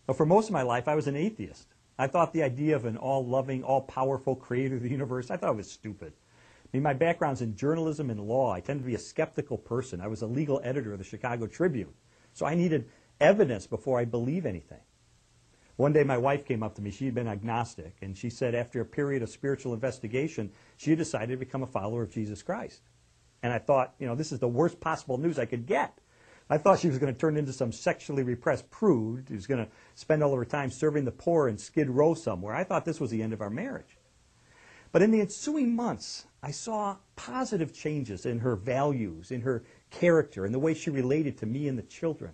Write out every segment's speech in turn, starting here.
But for most of my life, I was an atheist. I thought the idea of an all-loving, all-powerful creator of the universe, I thought it was stupid. I mean, my background's in journalism and law. I tend to be a skeptical person. I was a legal editor of the Chicago Tribune. So I needed evidence before I believe anything. One day my wife came up to me. She had been agnostic, and she said after a period of spiritual investigation, she had decided to become a follower of Jesus Christ. And I thought, you know, this is the worst possible news I could get. I thought she was going to turn into some sexually repressed prude who's going to spend all of her time serving the poor in Skid Row somewhere. I thought this was the end of our marriage. But in the ensuing months, I saw positive changes in her values, in her character, in the way she related to me and the children.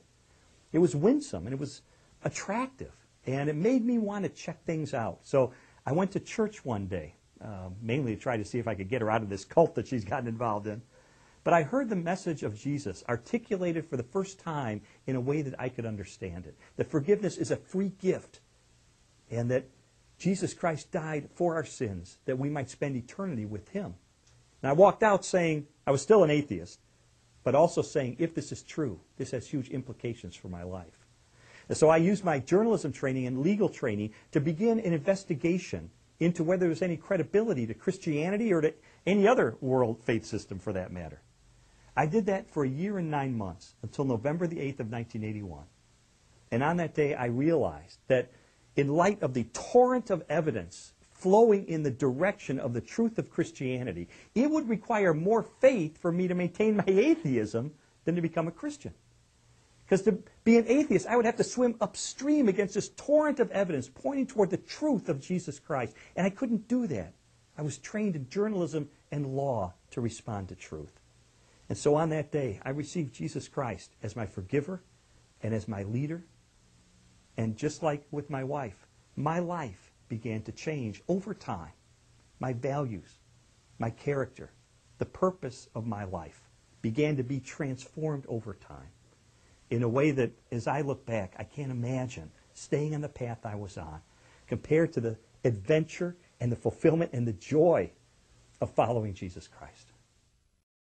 It was winsome, and it was attractive, and it made me want to check things out. So I went to church one day, mainly to try to see if I could get her out of this cult that she's gotten involved in. But I heard the message of Jesus articulated for the first time in a way that I could understand it. That forgiveness is a free gift, and that Jesus Christ died for our sins, that we might spend eternity with Him. And I walked out saying, I was still an atheist, but also saying, if this is true, this has huge implications for my life. And so I used my journalism training and legal training to begin an investigation into whether there was any credibility to Christianity or to any other world faith system for that matter. I did that for 1 year and 9 months until November the 8th of 1981. And on that day I realized that in light of the torrent of evidence flowing in the direction of the truth of Christianity, it would require more faith for me to maintain my atheism than to become a Christian. Because to be an atheist, I would have to swim upstream against this torrent of evidence pointing toward the truth of Jesus Christ. And I couldn't do that. I was trained in journalism and law to respond to truth. And so on that day, I received Jesus Christ as my forgiver and as my leader. And just like with my wife, my life began to change over time. My values, my character, the purpose of my life began to be transformed over time in a way that, as I look back, I can't imagine staying on the path I was on compared to the adventure and the fulfillment and the joy of following Jesus Christ.